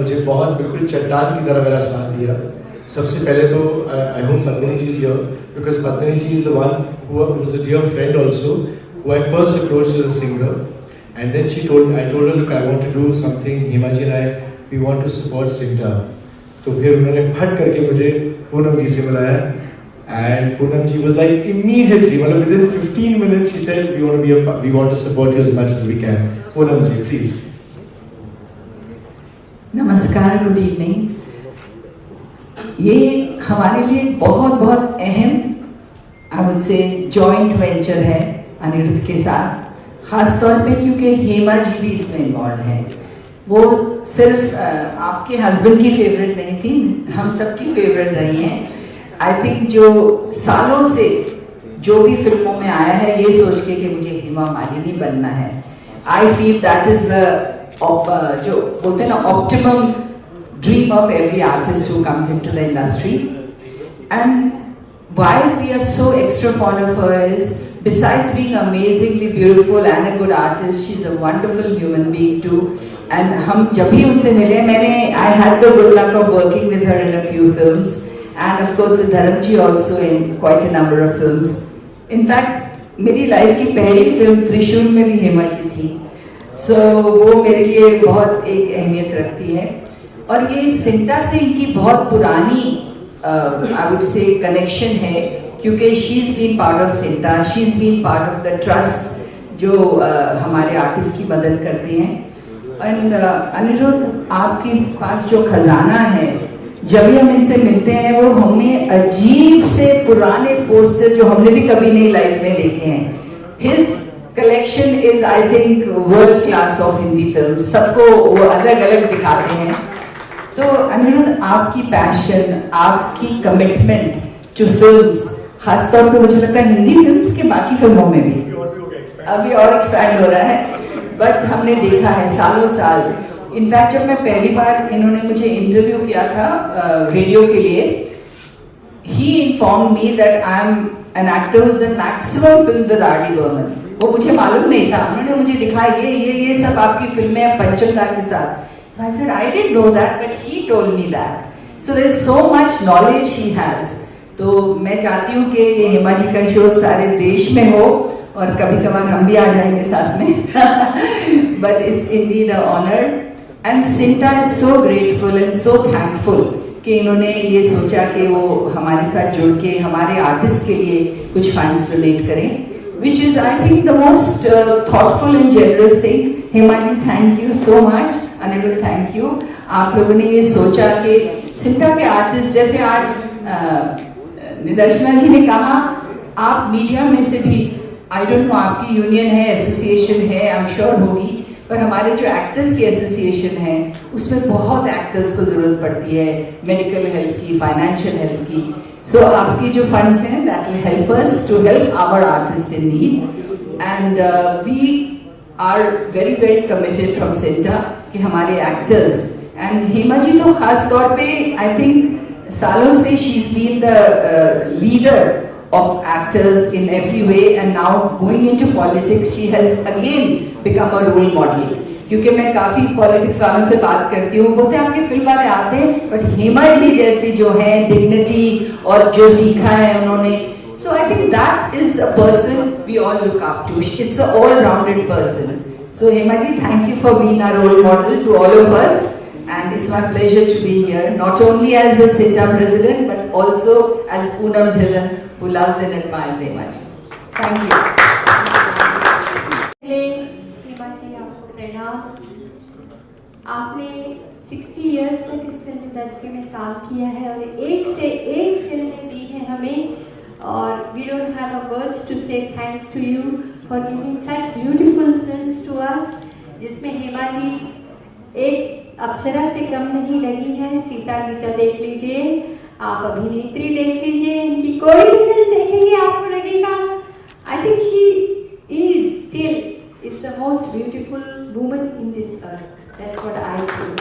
मुझे बहुत बिल्कुल चट्टान की तरह मेरा साथ दिया। सबसे पहले तो I hope Padmini ji is here because Padmini ji is the one who was a dear friend also, who I first approached as a singer, and then I told her, look, I want to do something. Hema ji and I, we want to support Sinta. तो फिर उन्होंने फट करके मुझे पूनम जी से बुलाया, and Poonam ji was like immediately, well, within 15 minutes, she said, we want to support you as much as we can. Poonam ji, please. नमस्कार, good evening. ये हमारे लिए बहुत बहुत अहम I would say joint venture है अनिरुद्ध के साथ, खास तौर पे क्योंकि हेमा जी भी इसमें इन्वॉल्व हैं। वो सिर्फ आपके हस्बैंड की फेवरेट नहीं थी, हम सबकी फेवरेट रही हैं। आई थिंक जो सालों से जो भी फिल्मों में आया है ये सोच के कि मुझे हेमा मालिनी बनना है, I feel that is the जो बोलते हैं ना optimum dream of every artist who comes into the industry. And why we are so extra fond of her is, besides being amazingly beautiful and a good artist, she's a wonderful human being too. And हम जब भी उनसे मिले, I had the good luck of working with her in a few films, and of course with Dharam ji also in quite a number of films. In fact, मेरी life की पहली film त्रिशूल में भी हेमा जी थी, so वो मेरे लिए बहुत एक अहमियत रखती है। और ये सिंटा से इनकी बहुत पुरानी I would say connection है, क्योंकि she's been part of Sinta, she's been part of the trust जो हमारे आर्टिस्ट की मदद करते हैं। एंड अनिरुद्ध, आपके पास जो खजाना है, जब भी हम इनसे मिलते हैं वो हमें अजीब से पुराने पोस्टर जो हमने भी कभी नहीं लाइफ में देखे हैं। His collection is I think world class of Hindi film, सबको वो अलग अलग दिखाते हैं। तो अनिरुद्ध, आपकी पैशन, आपकी कमिटमेंट टू फिल्म्स, खासतौर पे मुझे लगता है हिंदी फिल्म्स के बाकी फिल्मों में भी अभी और एक्सपैंड हो रहा है, बट हमने देखा है सालों साल। इनफैक्ट जब मैं पहली बार इन्होंने मुझे इंटरव्यू किया था रेडियो के लिए, he inform me that I am an actor who has done maximum film with R D. Burman. वो मुझे मालूम नहीं था, उन्होंने मुझे दिखाया ये सब आपकी फिल्में हैं पंचमदा के साथ। So I said, I didn't know that, but he told me that. So there's so much knowledge he has. तो मैं चाहती हूँ कि ये हेमा जी का शो सारे देश में हो और कभी कभार हम भी आ जाएंगे साथ में। But it's indeed an honor. And Sinta is so grateful and so thankful कि इन्होंने ये सोचा कि वो हमारे साथ जुड़ के हमारे आर्टिस्ट के लिए कुछ फंड्स डोनेट करें, which is I think the most thoughtful and generous thing. Hema ji, thank you so much. Aniruddh, thank you. आप लोगों ने ये सोचा कि सिंटा के आर्टिस्ट, जैसे आज निदर्शना जी ने कहा, आप मीडिया में से भी, आई डोंट नो आपकी यूनियन है, एसोसिएशन है, आई एम श्योर होगी, पर हमारे जो एक्टर्स की एसोसिएशन है उसमें बहुत एक्टर्स को ज़रूरत पड़ती है मेडिकल हेल्प की, फाइनेंशियल हेल्प की। सो आपकी जो फंड्स हैं that will help us to help our artist in need, and we are very very committed from CINTAA कि हमारे एक्टर्स, एंड हेमा जी तो खास तौर पे आई थिंक सालों से she is been the leader of actors in every way, and now going into politics she has again become a role model. क्योंकि मैं काफी पॉलिटिक्स वालों से बात करती हूँ, बोलते हैं आपके फिल्म वाले आते हैं, बट हेमा जी जैसी जो है डिग्निटी और जो सीखा है उन्होंने, so I think that is a person we all look up to. It's an all-rounded person. So Hema ji, thank you for being our role model to all of us. And it's my pleasure to be here, not only as the Sinta president, but also as Poonam Dhillon, who loves and admires Hema ji. Thank you. Hema ji, आपको प्रणाम। आपने 60 years तक इस film industry में काम किया है और एक से एक फिल्में दी हैं हमें, और we don't have a words to say thanks to you for giving such beautiful films to us, जिसमें हेमा जी एक अप्सरा से कम नहीं लगी है। सीता गीता देख लीजिए, आप अभिनेत्री देख लीजिए, इनकी कोई भी फिल्म देखेंगे आपको लगेगा I think she is still is the most beautiful woman in this earth. That's what I feel.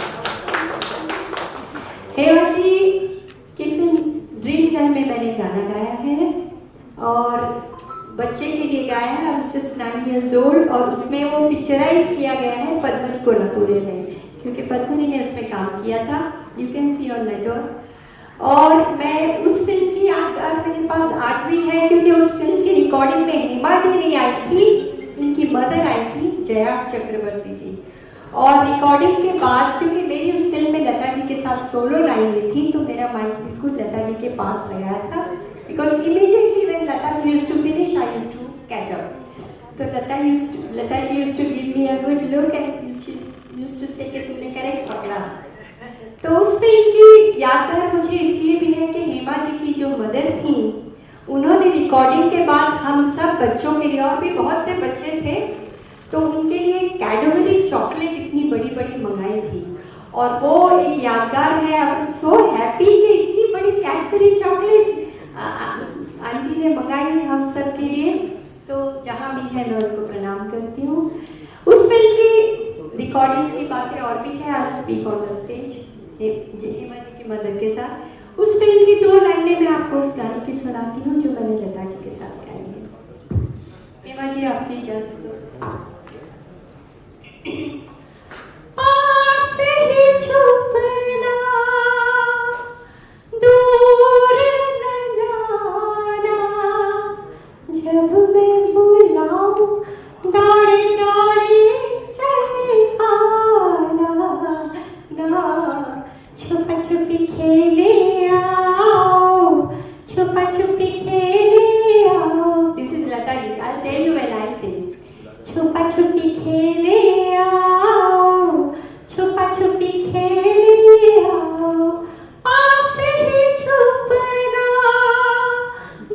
Hema ji की फिल्म ड्रीम गर्ल में मैंने गाना गाया है और बच्चे के लिए गाया है, जस्ट 9 years old, और उसमें वो पिक्चराइज किया गया है पद्मन कोल्हापुरे में। क्योंकि पद्मिनी ने उसमें काम किया था, you can see on network. और मैं उस फिल्म की यादगार मेरे पास आज भी है, क्योंकि उस फिल्म की रिकॉर्डिंग में हेमा जी नहीं आई थी, इनकी मदर आई थी, जया चक्रवर्ती जी। और रिकॉर्डिंग के बाद, क्योंकि मेरी उस फिल्म में लता जी के साथ सोलो लाइनें थी, तो मेरा माइक बिल्कुल लता जी के पास लगाया था, because immediately when Lata ji used to finish I used to catch up. तो Lata ji used to give me a good look and she used to say कि तुमने करेक्ट पकड़ा। तो उस फिल्म की यादगार मुझे इसलिए भी है कि हेमा जी की जो मदर थी, उन्होंने रिकॉर्डिंग के बाद हम सब बच्चों के लिए, और भी बहुत से बच्चे थे, तो उनके लिए कैडबरी चॉकलेट इतनी बड़ी बड़ी मंगाई थी, और वो एक यादगार है। आई वाज सो हैप्पी कि इतनी बड़ी कैडबरी चॉकलेट आंटी ने मंगाई हम सब के लिए। तो जहाँ भी है मैं उनको प्रणाम करती हूँ। उस फिल्म की रिकॉर्डिंग की बातें और भी है, I speak on the stage Hema ji की मदर के साथ। उस फिल्म की 2 लाइनें मैं आपको उस गाने की सुनाती हूँ जो मैंने लता जी के साथ गाई है। हेमा जी आपकी इजाजत दो। पास ही छुपना, दूर न जाना, जब मैं बुलाऊं दौड़े दौड़े चले आना, ना छुपा छुपी खेले आओ, छुपा छुपी खेले आओ। This is Lata ji, I tell you when I sing. छुपा छुपी खेले आओ, छुपा छुपी खेले आओ, पास ही छुपना,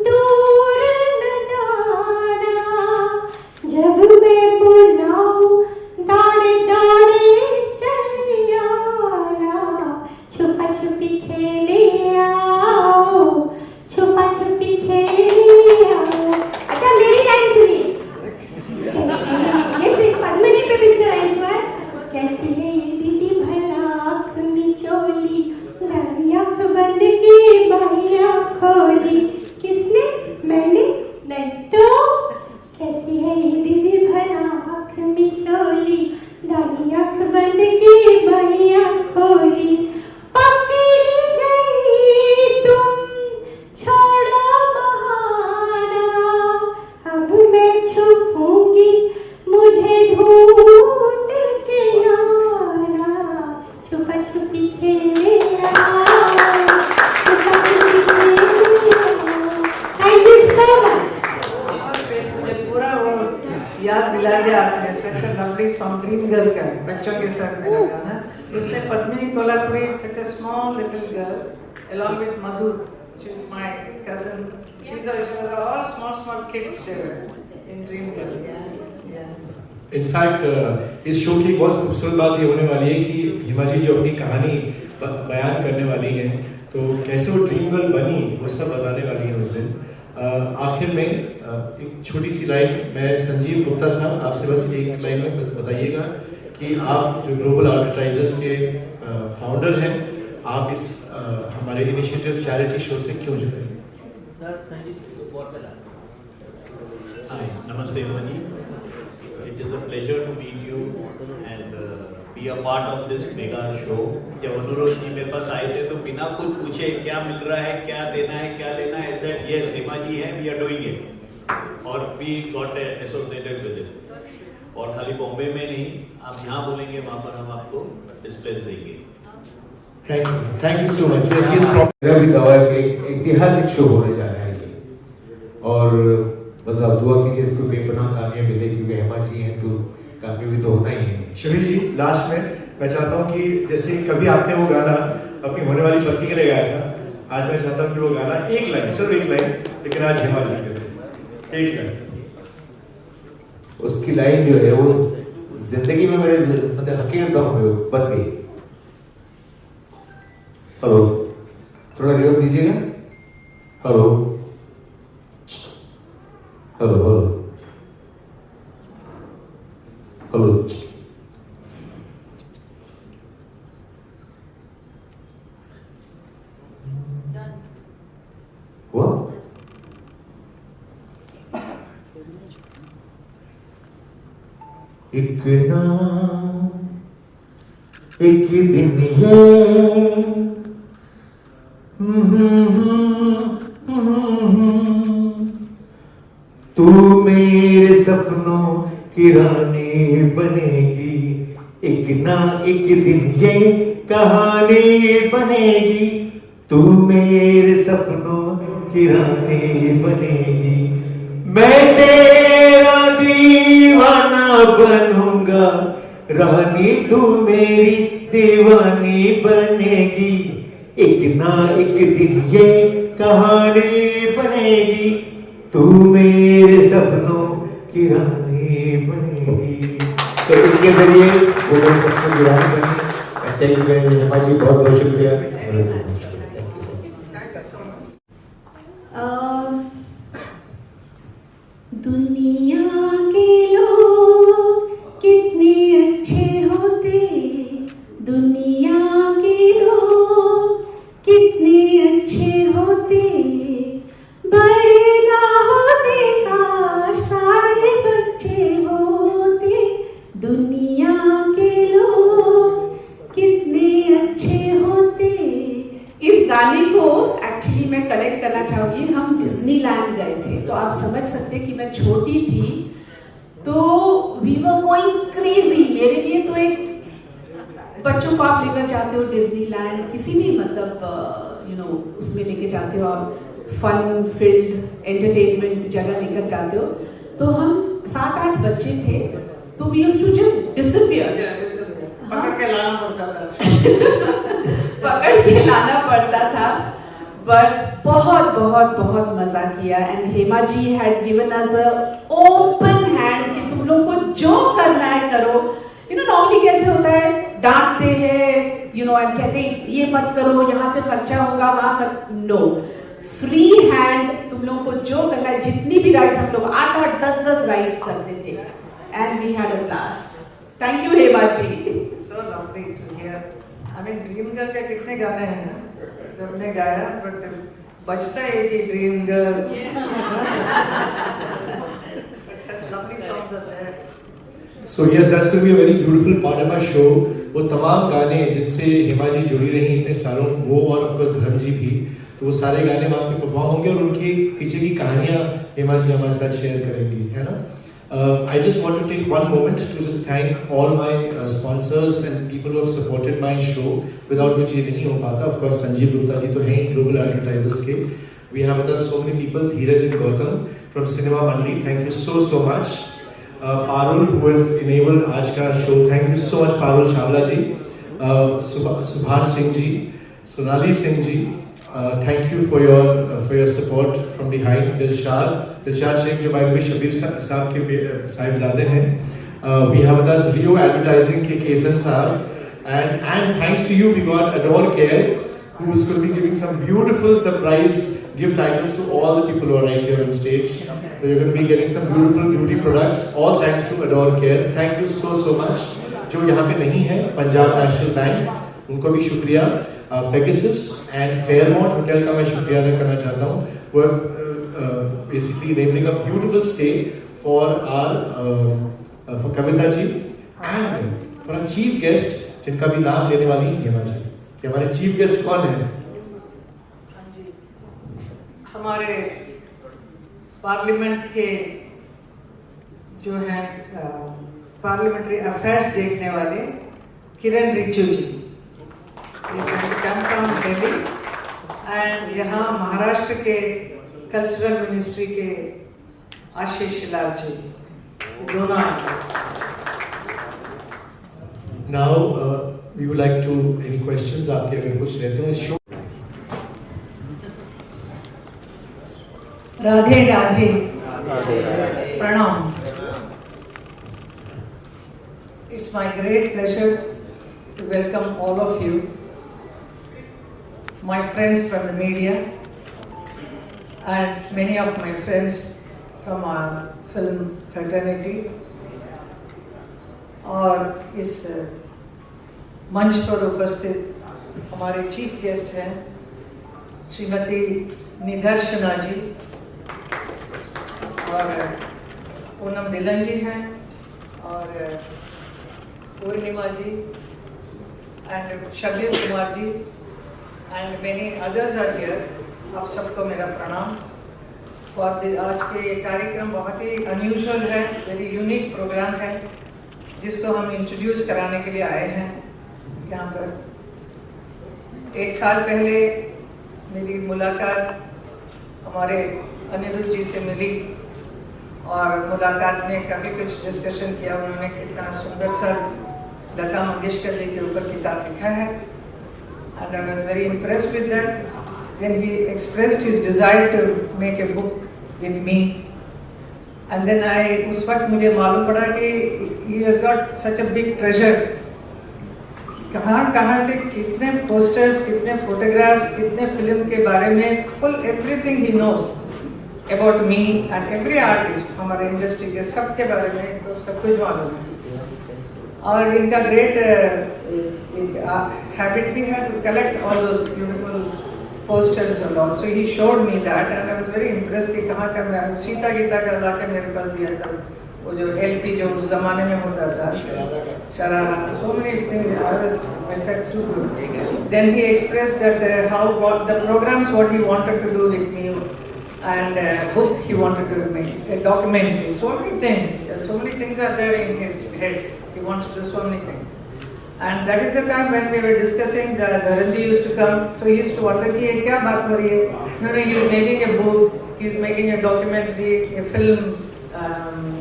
दूर न जाना, जब मैं बुलाऊं दौड़े दौड़े चले आना, छुपा छुपी खेले आओ, छुपा छुपी खेले आओ। अच्छा मेरी लाइन सुनिए, ये पद्मिनी पे पिक्चराइज हुआ है। कैसी है ये दीदी भला आँख मिचोली, दाई आँख बंद की बाई आँख खोली, किसने? मैंने नहीं तो। कैसी है ये दीदी भला आँख मिचोली, दाई आँख बंद की बाई आँख खोली, पकड़ी गई तुम छोड़ो बहाना, अब मैं छुपूंगी मुझे ढूंढ के आना, छुपा छुपी खेले आओ, छुपा छुपी खेले आओ। Thank you so much. मुझे पूरा वो याद दिला दिया आपने। Such a lovely song dream girl का, बच्चों के साथ मेरा गाना। उसमें Padmini Kolhapure, such a small little girl along with Madhu, she's my cousin. She's all small kids there in Dream Girl. Yeah. In fact इस शो की बहुत खूबसूरत बात ये होने वाली है कि हिमा जी जो अपनी कहानी बयान करने वाली हैं, तो कैसे वो ड्रीम गर्ल बनी वो सब बताने वाली हैं उस दिन। आखिर में एक छोटी सी लाइन, मैं संजीव गुप्ता साहब आपसे बस एक लाइन में बताइएगा कि आप जो ग्लोबल एडवर्टाइजर्स के फाउंडर हैं, आप इस हमारे इनिशिएटिव चैरिटी शो से क्यों जुड़े? Hi, Namaste everybody. It is a pleasure to meet you and be a part of this mega show. जब अनुरोध जी मेरे पास आए थे तो बिना कुछ पूछे क्या मिल रहा है, क्या देना है, क्या लेना है, ऐसे yes हेमा जी है, we are doing it और we got associated with it. और खाली बॉम्बे में नहीं, आप जहाँ बोलेंगे वहाँ पर हम आपको डिस्प्लेस देंगे। Thank you so much. मेरा भी दावा है कि ऐतिहासिक शो होने जा रहा है ये, और बस आप दुआ कीजिए इसको बेपनाह कामयाब मिले, क्योंकि हेमा जी हैं तो कामयाबी तो होना ही है। शबीर जी, लास्ट में मैं चाहता हूँ कि जैसे कभी आपने वो गाना अपनी होने वाली पत्नी के लिए गाया था, आज मैं चाहता हूँ कि वो गाना एक लाइन, सिर्फ एक लाइन, लेकिन आज हेमा जी के लिए एक लाइन। उसकी लाइन जो है वो जिंदगी में मेरे मतलब हकीकत बन गई। हेलो, थोड़ा रिवर्ब दीजिएगा। Hello hello hello hello. हुआ? एक नाम एक दिन ये तू मेरे सपनों की रानी बनेगी, एक ना एक दिन ये कहानी बनेगी, तू मेरे सपनों की रानी बनेगी, मैं तेरा दीवाना बनूंगा, रानी तू मेरी दीवानी बनेगी, एक ना एक दिन ये कहानी बनेगी, तू मेरे सपनों की रानी बनेगी। तो इसके जरिए वो मेरे सपनों की रानी बनी। Thank you very much Hema ji, बहुत बहुत शुक्रिया। दुनिया के लोग कितने अच्छे होते, दुनिया के लोग कितने अच्छे होते, बड़े ना होते काश सारे बच्चे होते, दुनिया के लोग कितने अच्छे होते। इस गाने को एक्चुअली मैं कनेक्ट करना चाहूंगी, हम डिज्नीलैंड गए थे, तो आप समझ सकते कि मैं छोटी थी, तो वी वर गोइंग क्रेजी। मेरे लिए तो एक बच्चों को आप लेकर जाते हो डिज्नीलैंड, किसी भी मतलब यू नो उसमें लेके जाते हो, आप फन फील्ड एंटरटेनमेंट जगह लेकर जाते हो, तो हम 7-8 बच्चे थे, तो we used to just disappear, पकड़ के लाना पड़ता था पकड़ के लाना पड़ता था, बट बहुत बहुत बहुत मजा किया। And Hema ji had given us a open hand कि तुम लोग को जो करना है करो। यू नो नॉर्मली कैसे होता है, डांटते हैं यू नो एंड कहते हैं ये मत करो, यहाँ पे खर्चा होगा वहां कर, नो, फ्री हैंड, तुम लोगों को जो करना है, जितनी भी राइड्स, हम लोग 8-8 10-10 राइड्स करते थे, and we had a blast. Thank you Hema ji. So lovely to hear. I mean, dream girl के कितने गाने हैं ना, सबने गाया, बट बजता है कि dream girl. Such lovely songs are there. So yes, that's going to be a very beautiful part of our show. वो तमाम गाने जिनसे हेमा जी जुड़ी रही इतने सालों, वो और ऑफ कोर्स धर्म जी भी, तो वो सारे गाने वहाँ पे परफॉर्म होंगे और उनकी पीछे की कहानियाँ हेमा जी हमारे साथ शेयर करेंगी, है ना? I just want to take one moment to just thank all my sponsors and people who have supported my show, without which ये नहीं हो पाता. Of course, संजीव गुप्ता जी तो हैं global advertisers के. We have with us so many people, Dheeraj and Gautam from Cinema Mandi. Thank you so much. Parul, who has enabled आज का show. Thank you so much, Parul Chawla ji. Subhash Singh ji, Sonali Singh ji. Thank you for your support from behind. Dilshad Sheikh, जो by the way Shabir साहब के साहिबजादे हैं. We have with us Rio Advertising के केतन साहब, and thanks to you we got Adore Care, who is going to be giving some beautiful surprise gift items to all the people who are right here on stage. So you're going to be getting some beautiful beauty products, all thanks to Adore Care. Thank you so much. जो यहाँ पे नहीं है, Punjab national bank, उनको भी शुक्रिया. Pegasus and Fairmont Hotel का मैं शुक्रिया अदा करना चाहता हूँ, who have basically enabling a beautiful stay for our for Kavita ji and for our chief guest, जिनका भी नाम लेने वाली है हेमा जी. कि हमारे chief guest कौन है? हाँ जी, हमारे पार्लियामेंट के जो हैं पार्लियामेंट्री अफेयर्स देखने वाले किरण रिजिजू जी, दिल्ली, एंड यहाँ महाराष्ट्र के कल्चरल मिनिस्ट्री के आशीष लाल जी, दोनों आए. Now we would like to any questions आपके अगर कुछ रहते हो show. राधे राधे, प्रणाम. It's my great pleasure to welcome all of you, my friends from the media and many of my friends from our film fraternity. और इस मंच पर उपस्थित हमारे चीफ गेस्ट हैं श्रीमती निदर्शना जी और पूनम डिलन जी हैं और पूर्णिमा जी and Shabir Kumar ji and many others are here. आप सबको मेरा प्रणाम। और आज के ये कार्यक्रम बहुत ही अनयूजुअल है, वेरी यूनिक प्रोग्राम है जिसको हम इंट्रोड्यूस कराने के लिए आए हैं यहाँ पर। एक साल पहले मेरी मुलाकात हमारे अनिरुद्ध जी से मिली और मुलाकात में काफ़ी कुछ डिस्कशन किया। उन्होंने कितना सुंदर सा लता मंगेशकर जी के ऊपर किताब लिखा है and I was very impressed with that. Then he expressed his desire to make a book with me. And then उस वक्त मुझे मालूम पड़ा कि he has got such a big treasure. कहाँ से कितने पोस्टर्स, कितने फोटोग्राफ्स, कितने फिल्म के बारे में full everything he knows about me and every artist हमारे इंडस्ट्री के सब के बारे में तो सब कुछ मालूम है। और इनका great habit भी है to collect all those beautiful posters and all. So he showed me that and I was very impressed कि कहाँ का मैं सीता गीता का लाके मेरे पास दिया था, वो जो LP जो उस जमाने में होता था, sharara, so many things. I said too good. Then he expressed that what the programs what he wanted to do with me and book he wanted to make, a documentary, so many things are there in his head. He wants to do so many things. And that is the time when we were discussing, the Dharanji used to come, so he used to wonder कि ये क्या बात हो रही है? No, he is making a book, he is making a documentary, a film,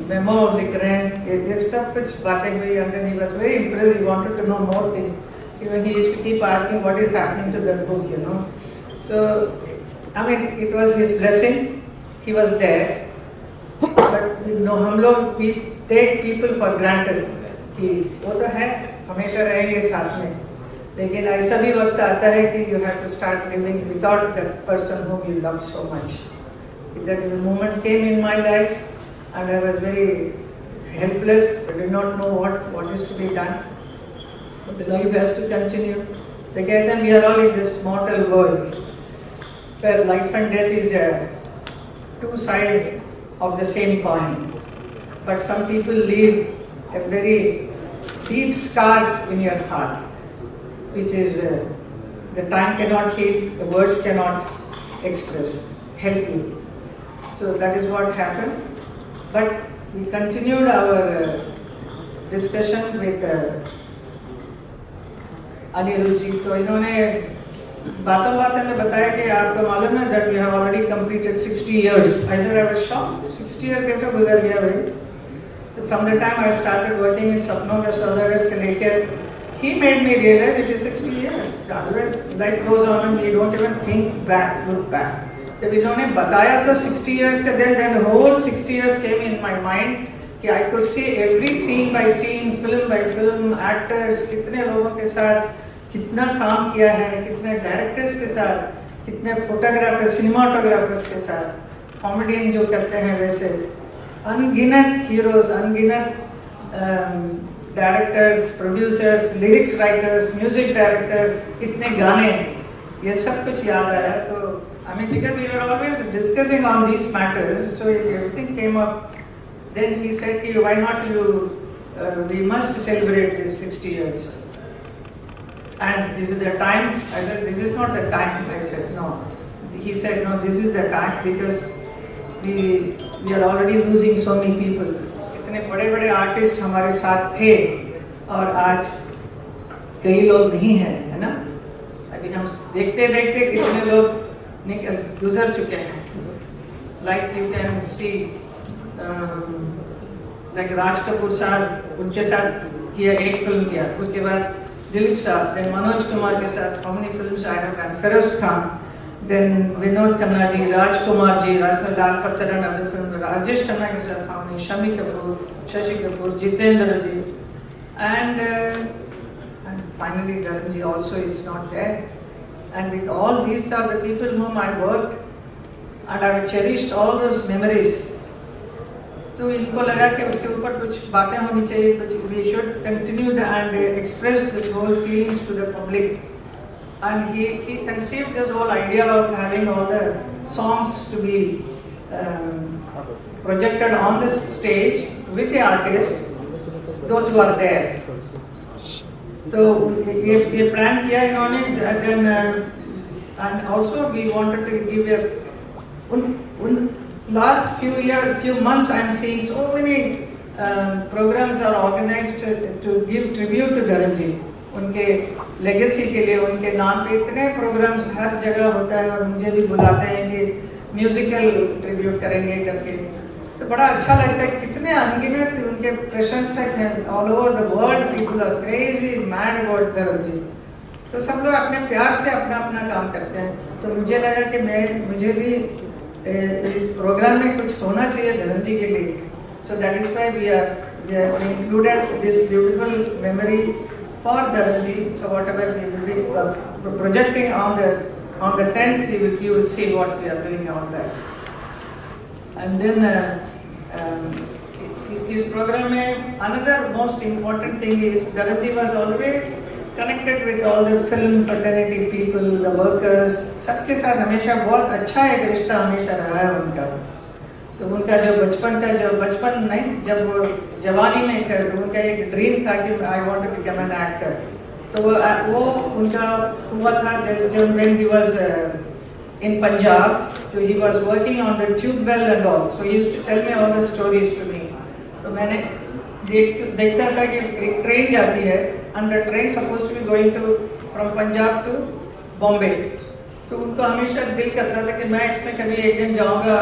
memo लिख रहे हैं, ये सब कुछ बातें हुई, and then he was very impressed. He wanted to know more things. Even he used to keep asking what is happening to that book, you know. So, I mean, it was his blessing. He was there, but you know, हम लोग we take people for granted कि वो तो है, हमेशा रहेंगे साथ में, लेकिन ऐसा भी वक्त आता है कि you have to start living without that person whom you love so much. That is a moment came in my life and I was very helpless. I did not know what is to be done. But the life has to continue. They कहते हैं we are all in this mortal world where life and death is two sides of the same coin. But some people leave a very deep scar in your heart, which is the time cannot heal, the words cannot express, help you. So that is what happened. But we continued our discussion with Anirudh ji. तो इन्होंने बातों में बताया कि आपको मालूम है that we have already completed 60 years. I said I was shocked. 60 years कैसे गुजर गया भाई? So from the time I started working in Sapno के सौदागर से लेकर, he made me realize it is 60 years. Otherwise life goes on and you don't even think back, look back. जब इन्होंने बताया तो 60 years का then whole 60 years came in my mind कि I could see every scene by scene, film by film, actors, कितने लोगों के साथ कितना काम किया है, कितने डायरेक्टर्स के साथ, कितने फोटोग्राफर्स, सिनेमाटोग्राफर्स के साथ, कॉमेडियन जो करते हैं वैसे अनगिनत हीरोज, अनगिनत directors, producers, lyrics writers, music directors, कितने गाने, ये सब कुछ याद आया। तो I mean, because we were always discussing on these matters, so everything came up. Then he said, why not we must celebrate these 60 years. And this is the time. I said, this is not the time. I said, no. He said, no, this is the time because we are already losing so many people. इतने बड़े-बड़े artist हमारे साथ थे और आज कई लोग नहीं हैं, है ना? अभी हम देखते-देखते कितने लोग गुजर चुके हैं. Like you can see, like Raj Kapoor साहब, उनके साथ किया एक फिल्म किया, उसके बाद दिलीप साहब, then मनोज कुमार के साथ how many films I have done, Firoz Khan, then Vinod Khanna ji, Rajkumar ji, राजकुमार लाल पत्थर and other film, Rajesh Khanna के साथ how many, Shami Kapoor, Shashi Kapoor, Jitendra ji, and finally Dharan ji also is not there. And with all these are the people whom I worked, and I have cherished all those memories. तो इनको लगा कि उसके ऊपर कुछ बातें होनी चाहिए, कुछ we should continue and express this whole feelings to the public. And he conceived this whole idea of having all the songs to be projected on the stage with the artists, those who are there. तो ये plan किया इन्होंने, then and also we wanted to give उन last few months I am seeing so many programs are organized to give tribute to Dharam ji. उनके legacy के लिए उनके नाम पे इतने प्रोग्राम्स हर जगह होता है और मुझे भी बुलाते हैं कि म्यूजिकल ट्रिब्यूट करेंगे करके, तो बड़ा अच्छा लगता है। कितने अनगिनत उनके प्रशंसक हैं, all over the world people are crazy mad about Dharam ji. तो सब लोग अपने प्यार से अपना अपना काम करते हैं, तो मुझे लगा कि मुझे भी इस प्रोग्राम में कुछ होना चाहिए धर्म जी के लिए। So that is why we are included this beautiful memory for Dharam ji. So whatever we will be projecting on the 10th you will see what we are doing on that. And then इस programme में another most important thing is धर्म जी was always connected with all the film fraternity people, the workers, सबके साथ हमेशा बहुत अच्छा एक रिश्ता हमेशा रहा है उनका। तो उनका जो बचपन नहीं, जब वो जवानी में थे तो उनका एक ड्रीम था कि I want to become an actor. तो वो उनका हुआ था जब when he was in Punjab, so he was working on the tube well and all, so he used to tell me all the stories to me। तो मैंने देखता था कि एक ट्रेन जाती है and the train supposed to be going to from Punjab to Bombay, तो उनको हमेशा दिल करता था कि मैं इसमें कभी एक दिन जाऊंगा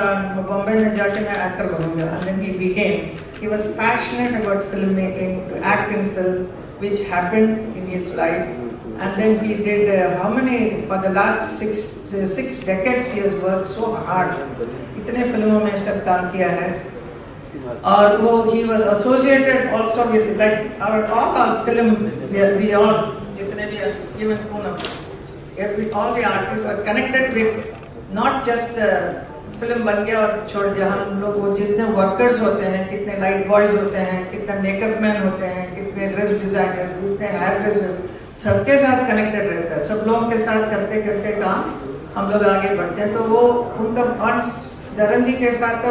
बॉम्बे में जाके मैं एक्टर बनूंगा। And then he was passionate about filmmaking, to act in film, which happened in his life, and then he did for the last six decades he has worked so hard, इतने फिल्मों में सब काम किया है। और वो he was associated also with like all our film, we all जितने भी even Poonam, all the artists were connected with not just film बन गया और छोड़ दिया। हम लोग वो जितने वर्कर्स होते हैं, कितने लाइट बॉयज होते हैं, कितने मेकअप मैन होते हैं, कितने ड्रेस डिजाइनर्स, कितने हेयर ड्रेसर, सबके साथ कनेक्टेड रहता है। सब लोगों के साथ करते करते काम हम लोग आगे बढ़ते हैं। तो वो उनका धर्म जी के साथ तो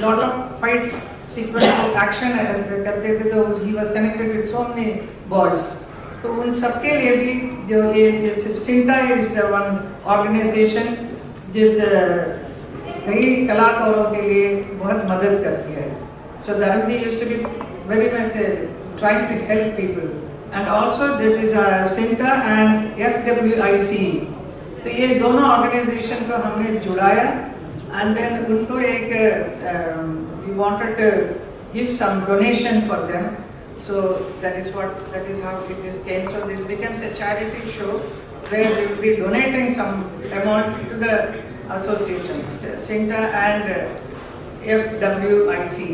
lot of fight sequence action करते थे, तो he was connected with so many boys. तो उन सबके लिए भी जो ये CINTAA is the one organization जिस कई कलाकारों के लिए बहुत मदद करती है। So Dharam ji used to be very much trying to help people, and also this is CINTAA and FWIC। तो ये दोनों ऑर्गेनाइजेशन को हमने जुड़ाया, एंड देन उनको एक we wanted to give some donation for them, so that is how this came. So this becomes a charity show where we will be donating some amount to the associations, Sinta and FWIC.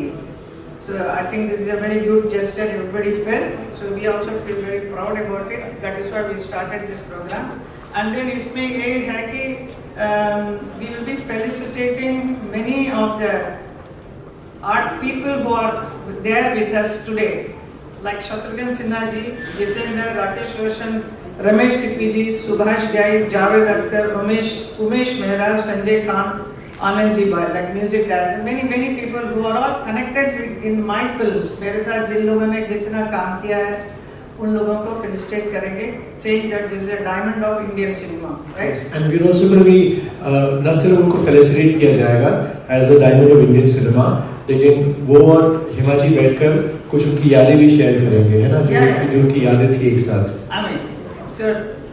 So I think this is a very good gesture, everybody felt, so we also feel very proud about it. That is why we started this program. And then इसमें ये है कि we will be felicitating many of the art people who are there with us today, like Shatrughan Sinha ji, Jitendra, Rakesh Roshan, Ramesh Sippy ji, Subhash Ghai, Javed Akhtar, Umesh Mehra, Sanjay Khan, Anand ji Bhai, like music director, many people who are all connected with, in my films। मेरे साथ जिन लोगों ने जितना काम किया है उन लोगों को फेलिसिटेट करेंगे, saying that this is a diamond of Indian cinema, right? Yes, and we're also going to be न सिर्फ उनको फेलिसिटेट किया जाएगा as a diamond of Indian cinema, लेकिन वो और हिमा जी बैठकर कुछ उनकी यादें भी शेयर करेंगे, है ना, जो उनकी यादें थी एक साथ। आमीन। सो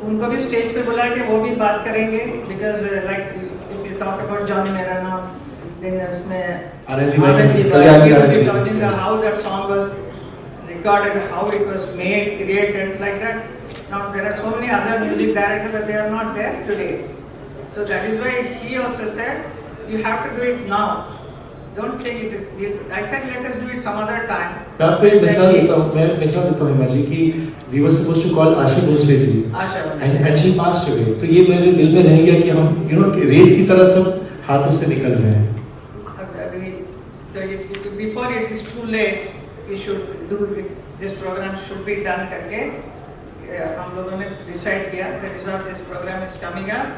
उनको भी स्टेज पे बुला के वो भी बात करेंगे, because like if you talk about John Merana, then उसमें आनंद जी भी talking about how that song was recorded, how it was made, created, like that. Now there are so many other music directors, but they are not there today. So that is why he also said, you have to do it now. Don't think it. I said let us do it some other time. मैं आपको एक मिसाल देता हूँ हिमा जी की we were supposed to call Asha Bhosle ji, and she passed away। तो ये मेरे दिल में रह गया कि हम रेत की तरह सब हाथों से निकल रहे हैं। Before it is too late, we should do it, this program should be done करके हम लोगों ने decide किया that is how this program is coming up,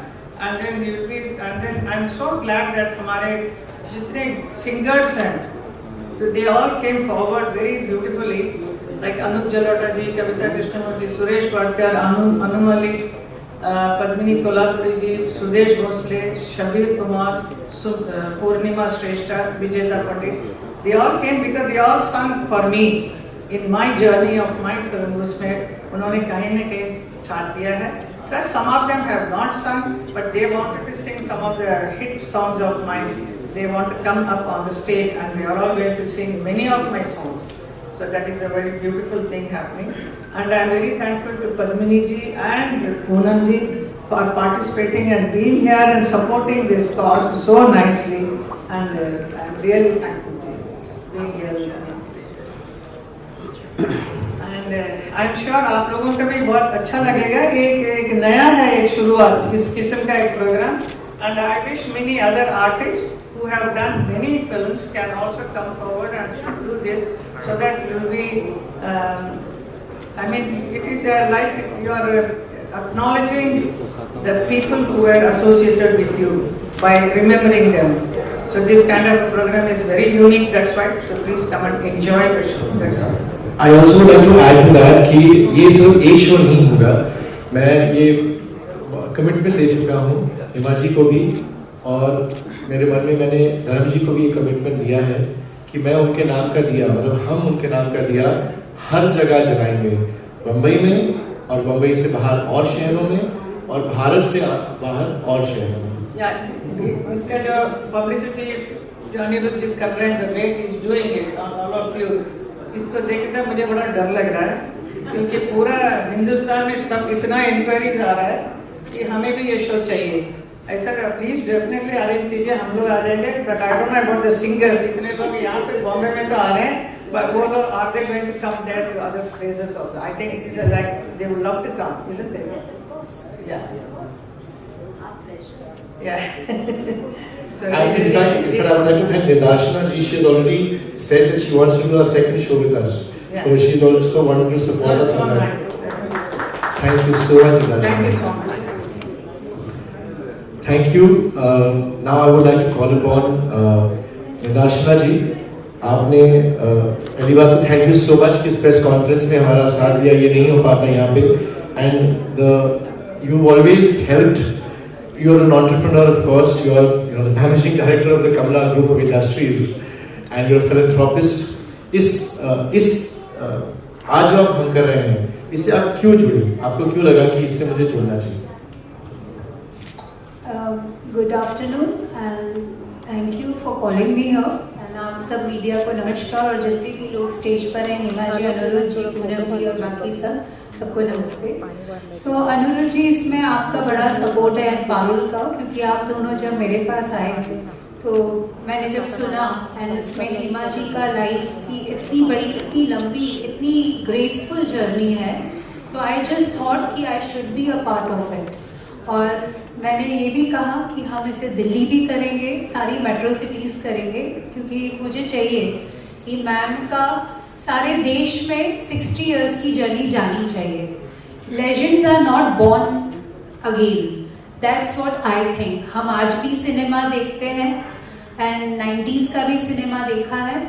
and then we will be, and then I'm so glad that हमारे जितने singers हैं, so they all came forward very beautifully, like Anup Jalota ji, Kavita Krishnamurthy, Suresh Vadkar, Anu Malik, Padmini Kolhapuri ji, Sudesh Bhosle, Shabir Kumar, Purnima Shrestha, Vijeta Patil. They all came because they all sung for me in my journey of my film उसमें उन्होंने कहीं न कहीं छाप दिया है. Plus some of them have not sung, but they wanted to sing some of the hit songs of mine. They want to come up on the stage and they are all going to sing many of my songs. So that is a very beautiful thing happening. And I am very thankful to Padmini ji and Poonam ji for participating and being here and supporting this cause so nicely. And I am really thankful to you being here with me. And I am sure आप लोगों को भी बहुत अच्छा लगेगा. एक नया है, एक शुरुआत इस किस्म का एक programme. And I wish many other artists who have done many films can also come forward and do this, so that it will be, I mean, it is like you are acknowledging the people who were associated with you by remembering them. So this kind of program is very unique, that's why, so please come and enjoy the show, that's all. I also would like to add to that कि ये सिर्फ एक show नहीं होगा. मैं ये commitment दे चुका हूँ हिमा जी को भी, और मेरे मन में मैंने धर्म जी को भी ये कमिटमेंट दिया है कि मैं उनके नाम का दिया, मतलब हम उनके नाम का दिया हर जगह जलाएंगे. बम्बई में और बम्बई से बाहर और शहरों में, और भारत से बाहर और शहरों में. उसका जो पब्लिसिटी जो अनिरुद्ध जी कर रहे हैं, the way he is doing it on all of you, इसको देखकर मुझे बड़ा डर लग रहा है, क्योंकि पूरा हिंदुस्तान में सब इतना इंक्वायरी आ रहा है कि हमें भी ये शो चाहिए. ऐसा प्लीज डेफिनेटली अरेंज कीजिए, हम लोग आ जाएंगे. But I don't know about the singers. इतने लोग यहाँ पे बॉम्बे में तो आ रहे हैं, बट वो लोग are they going to come there to other places also. I think it is like they would love to come, isn't it? Yeah. So And in fact, I would like to thank Nidashna ji. She has already said that she wants to do a second show with us. Yeah. So she is also wanting to support us on that. Thank you so much, Nidashna. Thank you so much. Thank you. Now I would like to call upon Nidashna ji. आपने पहली बात तो thank you so much कि इस press conference में हमारा साथ दिया. ये नहीं हो पाता यहाँ पे. And you always helped. You are an entrepreneur, of course. You are, the managing director of the Kamala Group of Industries, and you are a philanthropist. आज जो आप हम कर रहे हैं, इससे आप क्यों जुड़े? आपको क्यों लगा कि इससे मुझे जुड़ना चाहिए? Good afternoon and thank you for calling me here. And आप सब मीडिया को नमस्कार, और जितने भी लोग स्टेज पर हैं, हिमा जी, अनुरुद्ध जी, पूनम जी और बाकी सबको नमस्ते. सो अनुरुद्ध जी, इसमें आपका बड़ा सपोर्ट है पारुल का, क्योंकि आप दोनों जब मेरे पास आए तो मैंने जब सुना एंड उसमें हिमा जी का लाइफ की इतनी बड़ी, इतनी लंबी, इतनी ग्रेसफुल जर्नी है, तो आई जस्ट थॉट कि I should be a part of it. और मैंने ये भी कहा कि हम इसे दिल्ली भी करेंगे, सारी मेट्रो सिटीज़ करेंगे, क्योंकि मुझे चाहिए कि मैम का सारे देश में 60 इयर्स की जर्नी जानी चाहिए. Legends are not born again, that's what I think. हम आज भी सिनेमा देखते हैं एंड 90s का भी सिनेमा देखा है,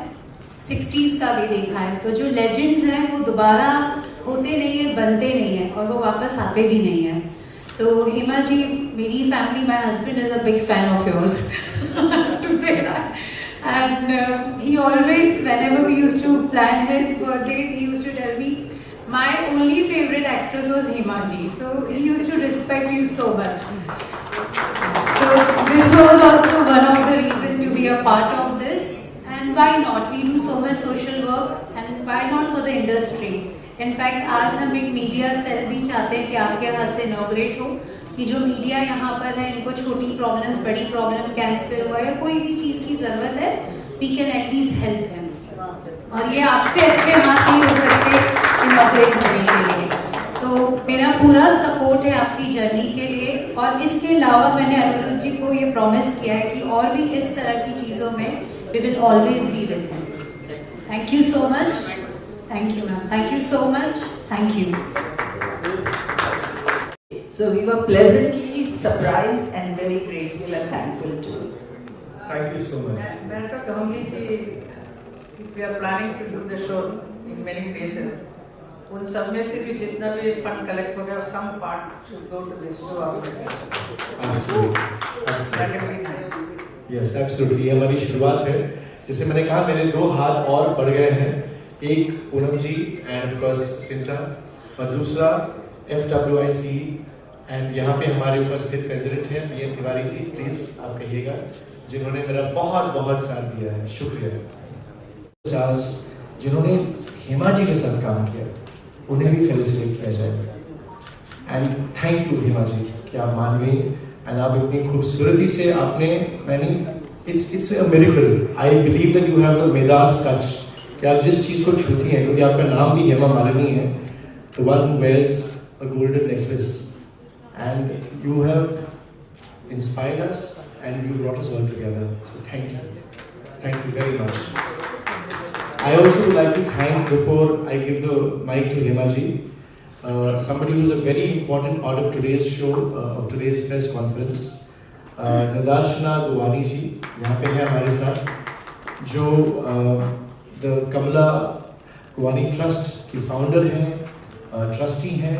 60s का भी देखा है. तो जो लेजेंड्स हैं वो दोबारा होते नहीं है, बनते नहीं हैं, और वो वापस आते भी नहीं हैं. तो हिमा जी, मेरी family, my husband is a big fan of yours, I have to say that. And he always, whenever we used to plan his birthdays, he used to tell me, my only favorite actress was Hima ji. So he used to respect you so much. So this was also one of the reasons to be a part of this. And why not? We do so much social work, and why not for the industry? In fact, आज हम एक media cell भी चाहते हैं कि आपके हाथ से इनॉग्रेट हो, कि जो मीडिया यहाँ पर है, इनको छोटी प्रॉब्लम्स, बड़ी प्रॉब्लम, कैंसर हुआ या कोई भी चीज़ की ज़रूरत है, we can at least help them. और ये आपसे अच्छे हाथ नहीं हो सकते इनॉग्रेट होने के लिए. तो मेरा पूरा सपोर्ट है आपकी जर्नी के लिए. और इसके अलावा मैंने अनुरुद्ध जी को ये प्रॉमिस किया है कि और भी इस तरह की चीज़ों में we will always be with him. Thank you so much. Thank you, ma'am. Thank you so much. Thank you. So we were pleasantly surprised and very grateful and thankful too. Thank you so much. मैं तो कहूँगी कि if we are planning to do the show, in many places. उन सब में से भी जितना भी फंड कलेक्ट हो गया, some part should go to this two organizations. Absolutely. Yes, absolutely. ये हमारी शुरुआत है. जैसे मैंने कहा, मेरे 2 हाथ और बढ़ गए हैं. एक पूनम जी and of course सिंटा, और दूसरा FWIC and यहाँ पे हमारे उपस्थित प्रेसिडेंट हैं BN तिवारी जी. प्लीज आप कहिएगा, जिन्होंने मेरा बहुत बहुत साथ दिया है. शुक्रिया. जिन्होंने हेमा जी के साथ काम किया, उन्हें भी फेलिसिटेट किया जाएगा. एंड थैंक यू हेमा जी कि आप मान गई एंड आप इतनी खूबसूरती से आपने, मैंने it's a miracle. I believe that you have the Midas touch, कि आप जिस चीज़ को छूती हैं, क्योंकि आपका नाम भी हेमा मालिनी है, the one who wears a golden necklace, and you have inspired us and you brought us all together. So thank you very much. I also would like to thank, before I give the mic to Hema ji, somebody who is a very important part of today's show, of today's press conference, Nadarshana Gowani ji, यहाँ पे है हमारे साथ, जो the Kamala Gowani Trust की founder हैं, trustee हैं.